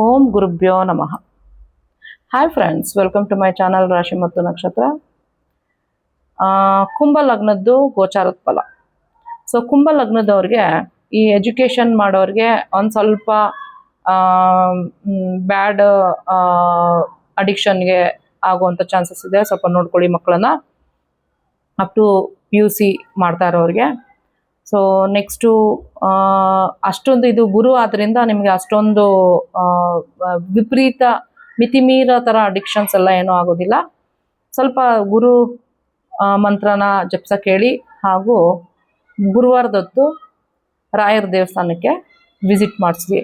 ಓಂ ಗುರುಭ್ಯೋ ನಮಃ. Hi friends, welcome to my channel ರಾಶಿ ಮತ್ತು ನಕ್ಷತ್ರ. ಕುಂಭ ಲಗ್ನದ್ದು ಗೋಚಾರದ ಫಲ. ಸೊ ಕುಂಭ ಲಗ್ನದವ್ರಿಗೆ ಈ ಎಜುಕೇಷನ್ ಮಾಡೋರಿಗೆ ಒಂದು ಸ್ವಲ್ಪ ಬ್ಯಾಡ್ ಅಡಿಕ್ಷನ್ಗೆ ಆಗುವಂಥ ಚಾನ್ಸಸ್ ಇದೆ. ಸ್ವಲ್ಪ ನೋಡ್ಕೊಳ್ಳಿ ಮಕ್ಕಳನ್ನ. ಅಪ್ ಟು PUC ಮಾಡ್ತಾ ಇರೋರಿಗೆ. ಸೊ ನೆಕ್ಸ್ಟು ಅಷ್ಟೊಂದು ಇದು ಗುರು ಆದ್ದರಿಂದ ನಿಮಗೆ ಅಷ್ಟೊಂದು ವಿಪರೀತ ಮಿತಿಮೀರ ಥರ ಅಡಿಕ್ಷನ್ಸ್ ಎಲ್ಲ ಏನೂ ಆಗೋದಿಲ್ಲ. ಸ್ವಲ್ಪ ಗುರು ಮಂತ್ರನ ಜಪಿಸಕ್ಕೆ ಹೇಳಿ, ಹಾಗೂ ಗುರುವಾರದೊತ್ತು ರಾಯರ ದೇವಸ್ಥಾನಕ್ಕೆ ವಿಸಿಟ್ ಮಾಡಿಸಿ.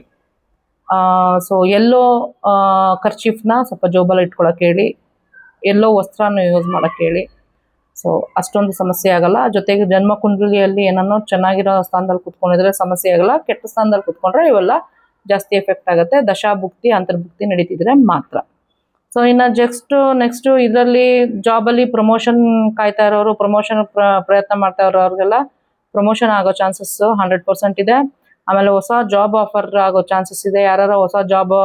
ಸೊ ಎಲ್ಲೋ ಕರ್ಚೀಫ್ನ ಸ್ವಲ್ಪ ಜೋಬಲ್ಲಿ ಇಟ್ಕೊಳಕ್ಕೆ ಹೇಳಿ, ಎಲ್ಲೋ ವಸ್ತ್ರನ ಯೂಸ್ ಮಾಡೋಕ್ಕೆ ಹೇಳಿ. ಸೊ ಅಷ್ಟೊಂದು ಸಮಸ್ಯೆ ಆಗಲ್ಲ. ಜೊತೆಗೆ ಜನ್ಮ ಕುಂಡಲಿಯಲ್ಲಿ ಏನನ್ನೋ ಚೆನ್ನಾಗಿರೋ ಸ್ಥಾನದಲ್ಲಿ ಕುತ್ಕೊಂಡಿದ್ರೆ ಸಮಸ್ಯೆ ಆಗಲ್ಲ. ಕೆಟ್ಟ ಸ್ಥಾನದಲ್ಲಿ ಕುತ್ಕೊಂಡ್ರೆ ಇವೆಲ್ಲ ಜಾಸ್ತಿ ಎಫೆಕ್ಟ್ ಆಗುತ್ತೆ. ದಶಾಭುಕ್ತಿ ಅಂತರ್ಭುಕ್ತಿ ನಡೀತಿದ್ರೆ ಮಾತ್ರ. ಸೊ ಇನ್ನು ನೆಕ್ಸ್ಟು ಇದರಲ್ಲಿ ಜಾಬಲ್ಲಿ ಪ್ರಮೋಷನ್ ಕಾಯ್ತಾ ಇರೋರು, ಪ್ರಮೋಷನ್ ಪ್ರಯತ್ನ ಮಾಡ್ತಾ ಇರೋರಿಗೆಲ್ಲ ಪ್ರಮೋಷನ್ ಆಗೋ ಚಾನ್ಸಸ್ 100% ಇದೆ. ಆಮೇಲೆ ಹೊಸ ಜಾಬ್ ಆಫರ್ ಆಗೋ ಚಾನ್ಸಸ್ ಇದೆ. ಯಾರು ಹೊಸ ಜಾಬ್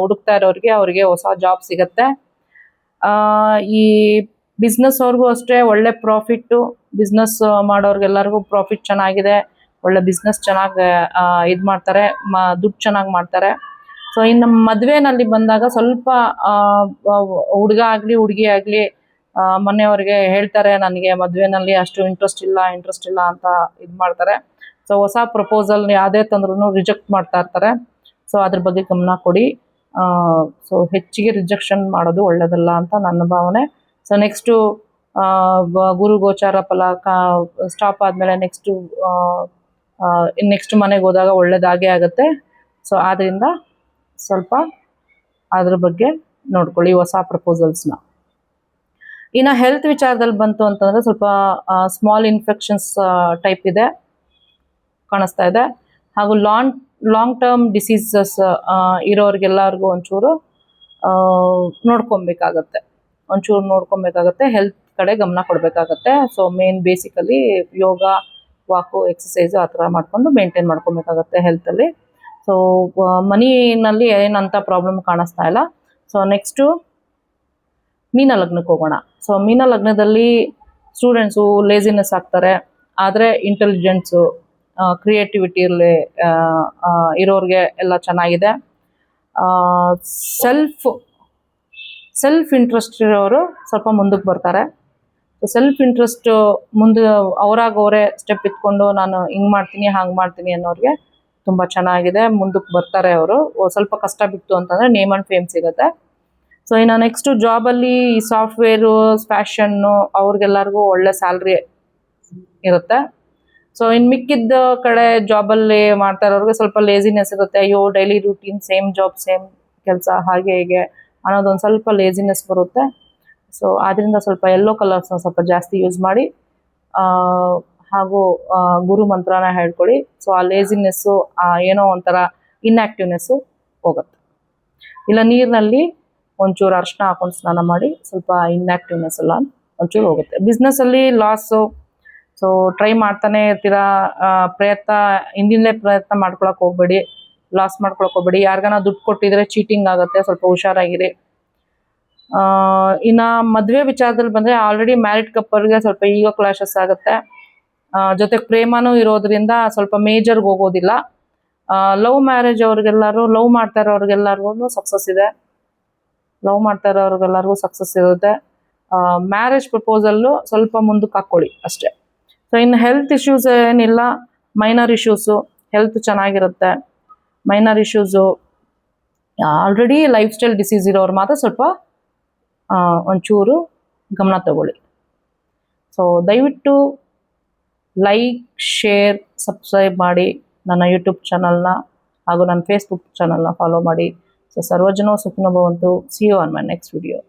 ಹುಡುಕ್ತಾ ಇರೋರಿಗೆ ಅವರಿಗೆ ಹೊಸ ಜಾಬ್ ಸಿಗತ್ತೆ. ಈ ಬಿಸ್ನೆಸ್ ಅವ್ರಿಗೂ ಅಷ್ಟೇ ಒಳ್ಳೆ ಪ್ರಾಫಿಟ್ಟು. ಬಿಸ್ನೆಸ್ ಮಾಡೋರ್ಗೆಲ್ಲರಿಗೂ ಪ್ರಾಫಿಟ್ ಚೆನ್ನಾಗಿದೆ. ಒಳ್ಳೆ ಬಿಸ್ನೆಸ್ ಚೆನ್ನಾಗಿ ಇದು ಮಾಡ್ತಾರೆ, ದುಡ್ಡು ಚೆನ್ನಾಗಿ ಮಾಡ್ತಾರೆ. ಸೊ ಇನ್ನು ಮದುವೆನಲ್ಲಿ ಬಂದಾಗ ಸ್ವಲ್ಪ ಹುಡುಗ ಆಗಲಿ ಹುಡುಗಿ ಆಗಲಿ ಮನೆಯವ್ರಿಗೆ ಹೇಳ್ತಾರೆ, ನನಗೆ ಮದುವೆನಲ್ಲಿ ಅಷ್ಟು ಇಂಟ್ರೆಸ್ಟ್ ಇಲ್ಲ ಅಂತ ಇದು ಮಾಡ್ತಾರೆ. ಸೊ ಹೊಸ ಪ್ರಪೋಸಲ್ ಯಾವುದೇ ತಂದ್ರೂ ರಿಜೆಕ್ಟ್ ಮಾಡ್ತಾ ಇರ್ತಾರೆ. ಸೊ ಅದ್ರ ಬಗ್ಗೆ ಗಮನ ಕೊಡಿ. ಸೊ ಹೆಚ್ಚಿಗೆ ರಿಜೆಕ್ಷನ್ ಮಾಡೋದು ಒಳ್ಳೆಯದಲ್ಲ ಅಂತ ನನ್ನ ಭಾವನೆ. ಸೊ ನೆಕ್ಸ್ಟು ಗುರು ಗೋಚಾರ ಫಲ ಸ್ಟಾಪ್ ಆದಮೇಲೆ ನೆಕ್ಸ್ಟ್ ಮನೆಗೆ ಹೋದಾಗ ಒಳ್ಳೇದಾಗೇ ಆಗುತ್ತೆ. ಸೊ ಆದ್ದರಿಂದ ಸ್ವಲ್ಪ ಅದ್ರ ಬಗ್ಗೆ ನೋಡ್ಕೊಳ್ಳಿ ಹೊಸ ಪ್ರಪೋಸಲ್ಸ್ನ. ಇನ್ನು ಹೆಲ್ತ್ ವಿಚಾರದಲ್ಲಿ ಬಂತು ಅಂತಂದರೆ ಸ್ವಲ್ಪ ಸ್ಮಾಲ್ ಇನ್ಫೆಕ್ಷನ್ಸ್ ಟೈಪ್ ಇದೆ ಕಾಣಿಸ್ತಾ ಇದೆ. ಹಾಗೂ ಲಾಂಗ್ ಟರ್ಮ್ ಡಿಸೀಸಸ್ ಇರೋರಿಗೆಲ್ಲರಿಗೂ ಒಂಚೂರು ನೋಡ್ಕೊಬೇಕಾಗತ್ತೆ. ಹೆಲ್ತ್ ಕಡೆ ಗಮನ ಕೊಡಬೇಕಾಗತ್ತೆ. ಸೊ ಬೇಸಿಕಲಿ ಯೋಗ, ವಾಕು, ಎಕ್ಸಸೈಸು ಆ ಥರ ಮಾಡಿಕೊಂಡು ಮೇಂಟೈನ್ ಮಾಡ್ಕೊಬೇಕಾಗತ್ತೆ ಹೆಲ್ತಲ್ಲಿ. ಸೊ ಮನಿನಲ್ಲಿ ಏನಂತ ಪ್ರಾಬ್ಲಮ್ ಕಾಣಿಸ್ತಾ ಇಲ್ಲ. ಸೊ ನೆಕ್ಸ್ಟು ಮೀನ ಲಗ್ನಕ್ಕೆ ಹೋಗೋಣ. ಸೊ ಮೀನ ಲಗ್ನದಲ್ಲಿ ಸ್ಟೂಡೆಂಟ್ಸು ಲೇಸಿನೆಸ್ ಆಗ್ತಾರೆ. ಆದರೆ ಇಂಟೆಲಿಜೆನ್ಸು, ಕ್ರಿಯೇಟಿವಿಟಿಯಲ್ಲಿ ಇರೋರಿಗೆ ಎಲ್ಲ ಚೆನ್ನಾಗಿದೆ. ಸೆಲ್ಫ್ ಇಂಟ್ರೆಸ್ಟ್ ಇರೋರು ಸ್ವಲ್ಪ ಮುಂದಕ್ಕೆ ಬರ್ತಾರೆ. ಸೆಲ್ಫ್ ಇಂಟ್ರೆಸ್ಟ್ ಮುಂದೆ ಅವರೇ ಸ್ಟೆಪ್ ಇಟ್ಕೊಂಡು ನಾನು ಹಿಂಗೆ ಮಾಡ್ತೀನಿ ಹಾಗೆ ಮಾಡ್ತೀನಿ ಅನ್ನೋರಿಗೆ ತುಂಬ ಚೆನ್ನಾಗಿದೆ, ಮುಂದಕ್ಕೆ ಬರ್ತಾರೆ ಅವರು. ಸ್ವಲ್ಪ ಕಷ್ಟ ಬಿತ್ತು ಅಂತಂದರೆ ನೇಮ್ ಆ್ಯಂಡ್ ಫೇಮ್ ಸಿಗುತ್ತೆ. ಸೊ ಇನ್ನು ನೆಕ್ಸ್ಟು ಜಾಬಲ್ಲಿ ಸಾಫ್ಟ್ವೇರು, ಫ್ಯಾಷನ್ನು ಅವ್ರಿಗೆಲ್ಲರಿಗೂ ಒಳ್ಳೆ ಸ್ಯಾಲ್ರಿ ಇರುತ್ತೆ. ಸೊ ಇನ್ನು ಮಿಕ್ಕಿದ್ದ ಕಡೆ ಜಾಬಲ್ಲಿ ಮಾಡ್ತಾ ಇರೋರಿಗೆ ಸ್ವಲ್ಪ ಲೇಸಿನೆಸ್ ಇರುತ್ತೆ. ಅಯ್ಯೋ daily routine, same job, same ಕೆಲಸ, ಹಾಗೆ ಹೀಗೆ ಅನ್ನೋದೊಂದು ಸ್ವಲ್ಪ ಲೇಸಿನೆಸ್ ಬರುತ್ತೆ. ಸೊ ಆದ್ದರಿಂದ ಸ್ವಲ್ಪ ಯೆಲ್ಲೋ ಕಲರ್ಸ್ನ ಸ್ವಲ್ಪ ಜಾಸ್ತಿ ಯೂಸ್ ಮಾಡಿ, ಹಾಗೂ ಗುರು ಮಂತ್ರನ ಹೇಳ್ಕೊಳ್ಳಿ. ಸೊ ಆ ಲೇಸಿನೆಸ್ಸು, ಏನೋ ಒಂಥರ ಇನ್ಆ್ಯಕ್ಟಿವ್ನೆಸ್ಸು ಹೋಗುತ್ತೆ. ಇಲ್ಲ ನೀರಿನಲ್ಲಿ ಒಂಚೂರು ಅರಿಶಿನ ಹಾಕೊಂಡು ಸ್ನಾನ ಮಾಡಿ, ಸ್ವಲ್ಪ ಇನ್ಆ್ಯಕ್ಟಿವ್ನೆಸ್ ಎಲ್ಲ ಒಂಚೂರು ಹೋಗುತ್ತೆ. ಬಿಸ್ನೆಸ್ಸಲ್ಲಿ ಲಾಸು. ಸೊ ಟ್ರೈ ಮಾಡ್ತಾನೆ ಇರ್ತೀರಾ, ಹಿಂದಿಂದಲೇ ಪ್ರಯತ್ನ ಮಾಡ್ಕೊಳಕ್ಕೆ ಹೋಗ್ಬೇಡಿ, ಲಾಸ್ ಮಾಡ್ಕೊಳಕ್ಕೆ ಹೋಗ್ಬೇಡಿ. ಯಾರಿಗಾನ ದುಡ್ಡು ಕೊಟ್ಟಿದ್ರೆ ಚೀಟಿಂಗ್ ಆಗುತ್ತೆ, ಸ್ವಲ್ಪ ಹುಷಾರಾಗಿರಿ. ಇನ್ನು ಮದುವೆ ವಿಚಾರದಲ್ಲಿ ಬಂದರೆ ಆಲ್ರೆಡಿ ಮ್ಯಾರಿಡ್ ಕಪ್ಪಲ್ಗೆ ಸ್ವಲ್ಪ ಈಗೋ ಕ್ಲಾಶಸ್ ಆಗುತ್ತೆ. ಜೊತೆಗೆ ಪ್ರೇಮನೂ ಇರೋದ್ರಿಂದ ಸ್ವಲ್ಪ ಮೇಜರ್ಗೆ ಹೋಗೋದಿಲ್ಲ. ಲವ್ ಮ್ಯಾರೇಜ್ ಲವ್ ಮಾಡ್ತಾ ಇರೋರಿಗೆಲ್ಲರಿಗೂ ಸಕ್ಸಸ್ ಇರುತ್ತೆ. ಮ್ಯಾರೇಜ್ ಪ್ರಪೋಸಲ್ಲು ಸ್ವಲ್ಪ ಮುಂದಕ್ಕೆ ಹಾಕ್ಕೊಳ್ಳಿ ಅಷ್ಟೇ. ಸೊ ಇನ್ನು ಹೆಲ್ತ್ ಇಶ್ಯೂಸ್ ಏನಿಲ್ಲ, ಮೈನರ್ ಇಶ್ಯೂಸು, ಹೆಲ್ತ್ ಚೆನ್ನಾಗಿರುತ್ತೆ. Minor issues already life style disease ಇರೋರು ಮಾತ್ರ ಸ್ವಲ್ಪ ಒಂಚೂರು ಗಮನ ತಗೊಳ್ಳಿ. ಸೊ ದಯವಿಟ್ಟು ಲೈಕ್, ಶೇರ್, ಸಬ್ಸ್ಕ್ರೈಬ್ ಮಾಡಿ ನನ್ನ ಯೂಟ್ಯೂಬ್ ಚಾನಲ್ನ, ಹಾಗೂ ನನ್ನ ಫೇಸ್ಬುಕ್ ಚಾನಲ್ನ ಫಾಲೋ ಮಾಡಿ. ಸೊ ಸರ್ವಜನೋ ಸುಖಿನೋ ಭವಂತು. See you on my next video.